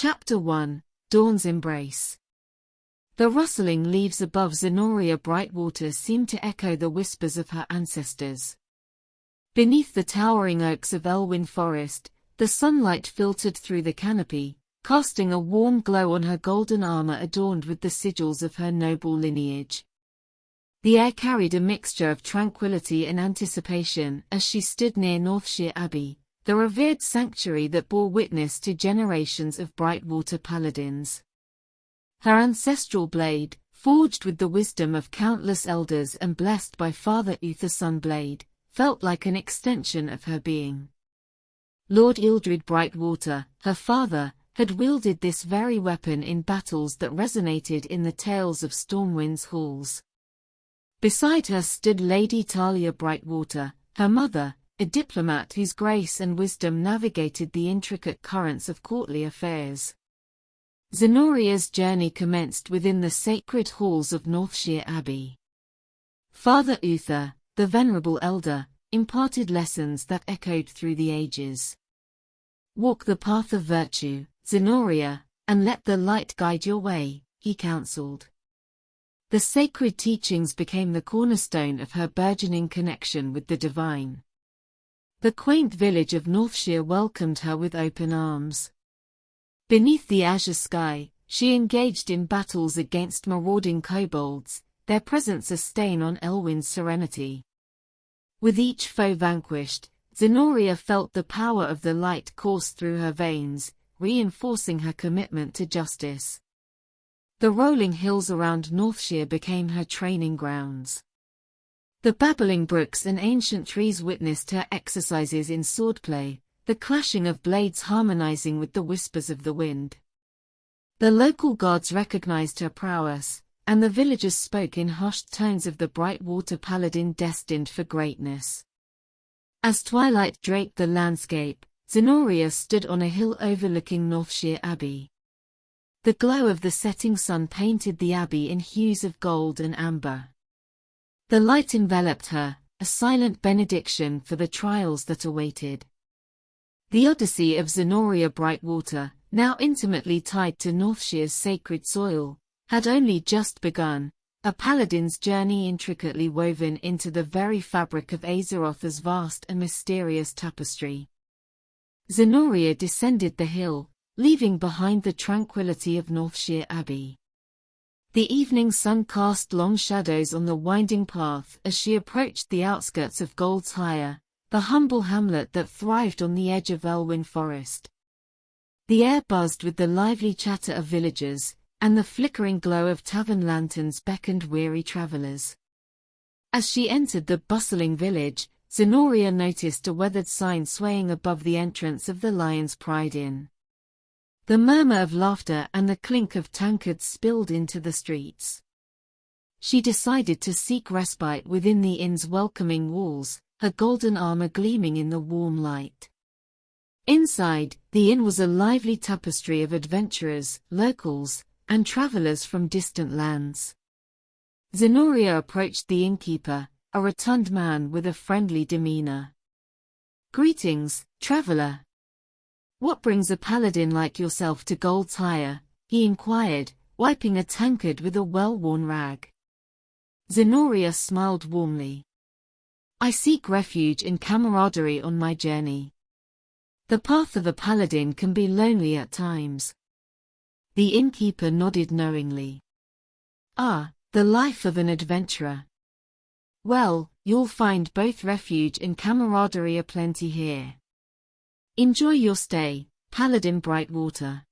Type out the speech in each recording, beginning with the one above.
Chapter 1, Dawn's Embrace. The rustling leaves above Zinoria Brightwater seemed to echo the whispers of her ancestors. Beneath the towering oaks of Elwyn Forest, the sunlight filtered through the canopy, casting a warm glow on her golden armor adorned with the sigils of her noble lineage. The air carried a mixture of tranquility and anticipation as she stood near Northshire Abbey, the revered sanctuary that bore witness to generations of Brightwater paladins. Her ancestral blade, forged with the wisdom of countless elders and blessed by Father Uther Sunblade, felt like an extension of her being. Lord Ildred Brightwater, her father, had wielded this very weapon in battles that resonated in the tales of Stormwind's halls. Beside her stood Lady Talia Brightwater, her mother, a diplomat whose grace and wisdom navigated the intricate currents of courtly affairs. Zinoria's journey commenced within the sacred halls of Northshire Abbey. Father Uther, the venerable elder, imparted lessons that echoed through the ages. Walk the path of virtue, Zinoria, and let the light guide your way, he counseled. The sacred teachings became the cornerstone of her burgeoning connection with the divine. The quaint village of Northshire welcomed her with open arms. Beneath the azure sky, she engaged in battles against marauding kobolds, their presence a stain on Elwyn's serenity. With each foe vanquished, Zinoria felt the power of the light course through her veins, reinforcing her commitment to justice. The rolling hills around Northshire became her training grounds. The babbling brooks and ancient trees witnessed her exercises in swordplay, the clashing of blades harmonizing with the whispers of the wind. The local gods recognized her prowess, and the villagers spoke in hushed tones of the Brightwater paladin destined for greatness. As twilight draped the landscape, Zinoria stood on a hill overlooking Northshire Abbey. The glow of the setting sun painted the abbey in hues of gold and amber. The light enveloped her, a silent benediction for the trials that awaited. The Odyssey of Zinoria Brightwater, now intimately tied to Northshire's sacred soil, had only just begun, a paladin's journey intricately woven into the very fabric of Azeroth's vast and mysterious tapestry. Zinoria descended the hill, leaving behind the tranquility of Northshire Abbey. The evening sun cast long shadows on the winding path as she approached the outskirts of Gold's Hire, the humble hamlet that thrived on the edge of Elwyn Forest. The air buzzed with the lively chatter of villagers, and the flickering glow of tavern lanterns beckoned weary travelers. As she entered the bustling village, Zinoria noticed a weathered sign swaying above the entrance of the Lion's Pride Inn. The murmur of laughter and the clink of tankards spilled into the streets. She decided to seek respite within the inn's welcoming walls, her golden armor gleaming in the warm light. Inside, the inn was a lively tapestry of adventurers, locals, and travelers from distant lands. Zinoria approached the innkeeper, a rotund man with a friendly demeanor. "Greetings, traveler. What brings a paladin like yourself to Gold's Hire?" he inquired, wiping a tankard with a well-worn rag. Zinoria smiled warmly. "I seek refuge and camaraderie on my journey. The path of a paladin can be lonely at times." The innkeeper nodded knowingly. "Ah, the life of an adventurer. Well, you'll find both refuge and camaraderie aplenty here. Enjoy your stay, Paladin Brightwater."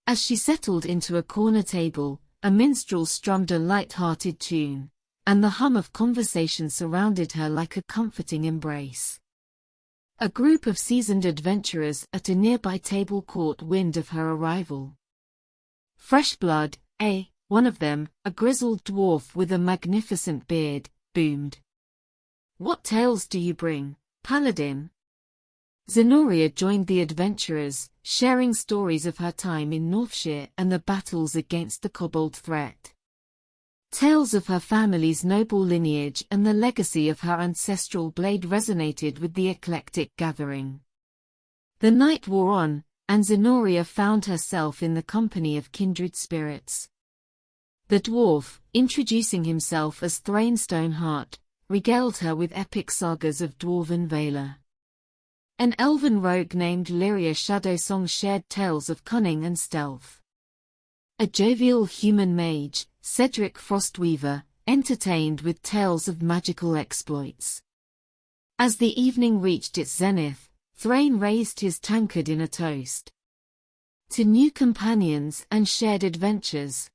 As she settled into a corner table, a minstrel strummed a light-hearted tune, and the hum of conversation surrounded her like a comforting embrace. A group of seasoned adventurers at a nearby table caught wind of her arrival. "Fresh blood, eh?" one of them, a grizzled dwarf with a magnificent beard, boomed. "What tales do you bring, Paladin?" Zinoria joined the adventurers, sharing stories of her time in Northshire and the battles against the kobold threat. Tales of her family's noble lineage and the legacy of her ancestral blade resonated with the eclectic gathering. The night wore on, and Zinoria found herself in the company of kindred spirits. The dwarf, introducing himself as Thrain Stoneheart, regaled her with epic sagas of dwarven valor. An elven rogue named Lyria Shadowsong shared tales of cunning and stealth. A jovial human mage, Cedric Frostweaver, entertained with tales of magical exploits. As the evening reached its zenith, Thrain raised his tankard in a toast to new companions and shared adventures.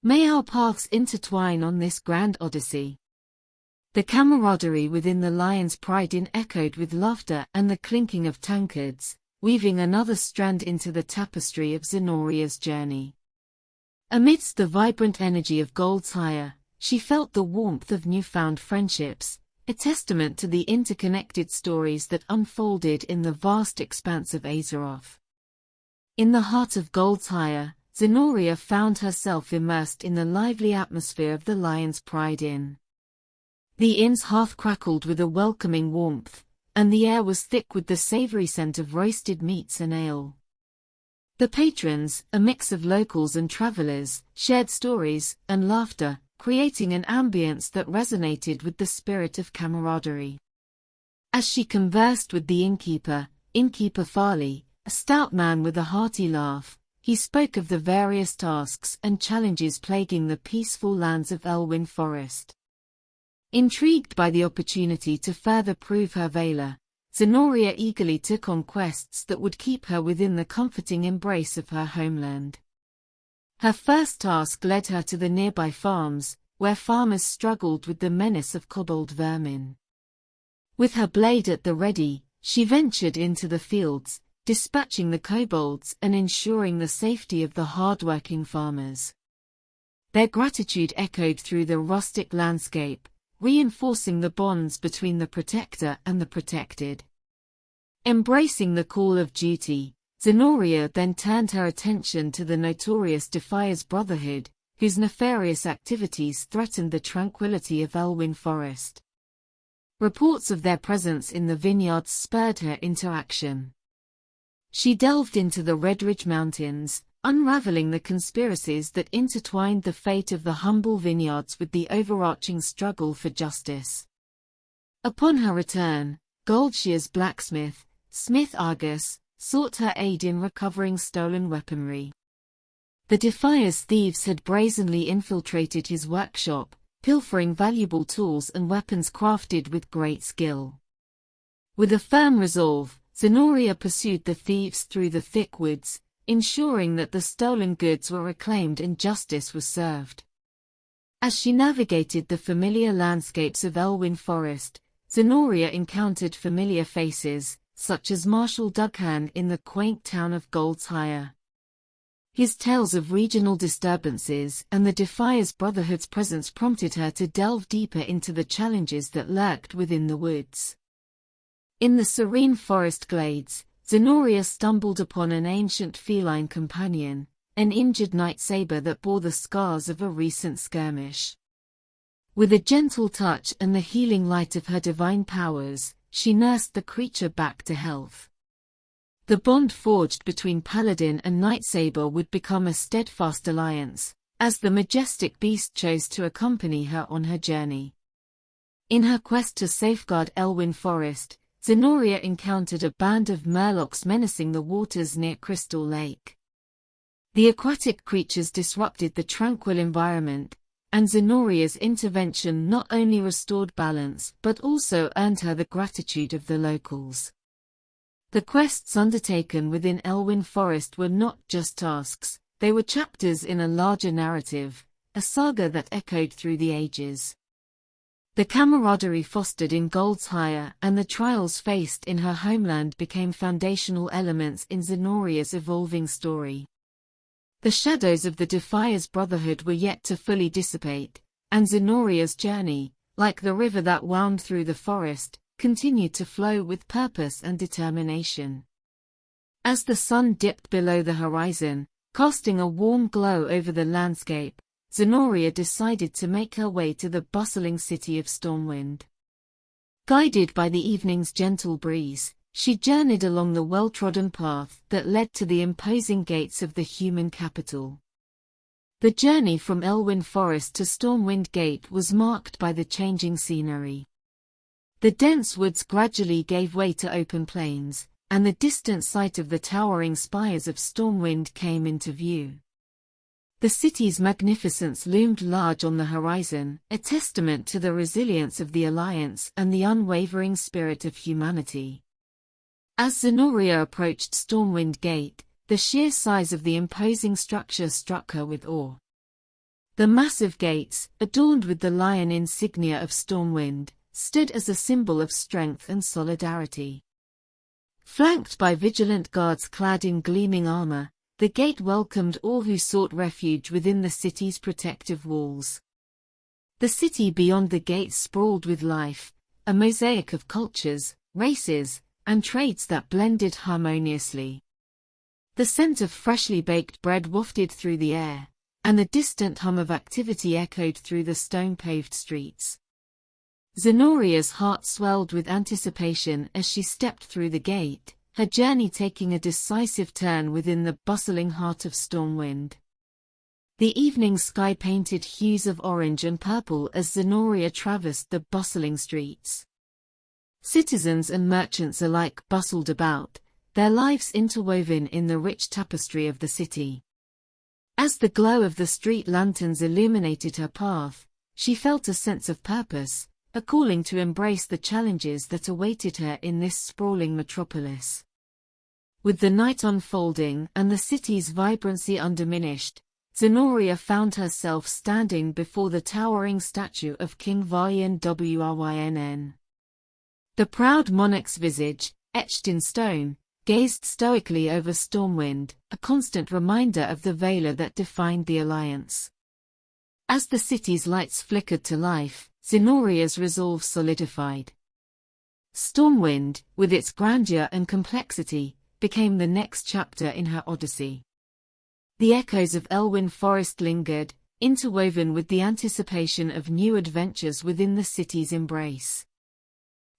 May our paths intertwine on this grand Odyssey. The camaraderie within the Lion's Pride Inn echoed with laughter and the clinking of tankards, weaving another strand into the tapestry of Zinoria's journey. Amidst the vibrant energy of Goldshire, she felt the warmth of newfound friendships, a testament to the interconnected stories that unfolded in the vast expanse of Azeroth. In the heart of Goldshire, Zinoria found herself immersed in the lively atmosphere of the Lion's Pride Inn. The inn's hearth crackled with a welcoming warmth, and the air was thick with the savory scent of roasted meats and ale. The patrons, a mix of locals and travelers, shared stories and laughter, creating an ambience that resonated with the spirit of camaraderie. As she conversed with the innkeeper Farley, a stout man with a hearty laugh, he spoke of the various tasks and challenges plaguing the peaceful lands of Elwyn Forest. Intrigued by the opportunity to further prove her valor, Zinoria eagerly took on quests that would keep her within the comforting embrace of her homeland. Her first task led her to the nearby farms, where farmers struggled with the menace of kobold vermin. With her blade at the ready, she ventured into the fields, dispatching the kobolds and ensuring the safety of the hard-working farmers. Their gratitude echoed through the rustic landscape, reinforcing the bonds between the protector and the protected. Embracing the call of duty, Zinoria then turned her attention to the notorious Defiers Brotherhood, whose nefarious activities threatened the tranquility of Elwyn Forest. Reports of their presence in the vineyards spurred her into action. She delved into the Redridge Mountains, unraveling the conspiracies that intertwined the fate of the humble vineyards with the overarching struggle for justice. Upon her return, Goldshire's blacksmith, Smith Argus, sought her aid in recovering stolen weaponry. The Defiers thieves had brazenly infiltrated his workshop, pilfering valuable tools and weapons crafted with great skill. With a firm resolve, Zinoria pursued the thieves through the thick woods, ensuring that the stolen goods were reclaimed and justice was served. As she navigated the familiar landscapes of Elwyn Forest, Zinoria encountered familiar faces, such as Marshal Dughan in the quaint town of Goldshire. His tales of regional disturbances and the Defiers Brotherhood's presence prompted her to delve deeper into the challenges that lurked within the woods. In the serene forest glades, Zinoria stumbled upon an ancient feline companion, an injured night saber that bore the scars of a recent skirmish. With a gentle touch and the healing light of her divine powers, she nursed the creature back to health. The bond forged between Paladin and Night Saber would become a steadfast alliance, as the majestic beast chose to accompany her on her journey. In her quest to safeguard Elwyn Forest, Zinoria encountered a band of murlocs menacing the waters near Crystal Lake. The aquatic creatures disrupted the tranquil environment, and Zinoria's intervention not only restored balance but also earned her the gratitude of the locals. The quests undertaken within Elwyn Forest were not just tasks, they were chapters in a larger narrative, a saga that echoed through the ages. The camaraderie fostered in Goldshire and the trials faced in her homeland became foundational elements in Zinoria's evolving story. The shadows of the Defiers Brotherhood were yet to fully dissipate, and Zinoria's journey, like the river that wound through the forest, continued to flow with purpose and determination. As the sun dipped below the horizon, casting a warm glow over the landscape, Zinoria decided to make her way to the bustling city of Stormwind. Guided by the evening's gentle breeze, she journeyed along the well-trodden path that led to the imposing gates of the human capital. The journey from Elwyn Forest to Stormwind Gate was marked by the changing scenery. The dense woods gradually gave way to open plains, and the distant sight of the towering spires of Stormwind came into view. The city's magnificence loomed large on the horizon, a testament to the resilience of the Alliance and the unwavering spirit of humanity. As Zinoria approached Stormwind Gate, the sheer size of the imposing structure struck her with awe. The massive gates, adorned with the lion insignia of Stormwind, stood as a symbol of strength and solidarity. Flanked by vigilant guards clad in gleaming armor, the gate welcomed all who sought refuge within the city's protective walls. The city beyond the gates sprawled with life, a mosaic of cultures, races, and trades that blended harmoniously. The scent of freshly baked bread wafted through the air, and the distant hum of activity echoed through the stone-paved streets. Zenoria's heart swelled with anticipation as she stepped through the gate, her journey taking a decisive turn within the bustling heart of Stormwind. The evening sky painted hues of orange and purple as Zinoria traversed the bustling streets. Citizens and merchants alike bustled about, their lives interwoven in the rich tapestry of the city. As the glow of the street lanterns illuminated her path, she felt a sense of purpose, a calling to embrace the challenges that awaited her in this sprawling metropolis. With the night unfolding and the city's vibrancy undiminished, Zinoria found herself standing before the towering statue of King Varyan Wrynn. The proud monarch's visage, etched in stone, gazed stoically over Stormwind, a constant reminder of the valor that defined the Alliance. As the city's lights flickered to life, Zenoria's resolve solidified. Stormwind, with its grandeur and complexity, became the next chapter in her Odyssey. The echoes of Elwyn Forest lingered, interwoven with the anticipation of new adventures within the city's embrace.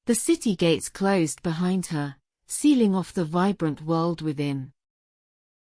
The city gates closed behind her, sealing off the vibrant world within.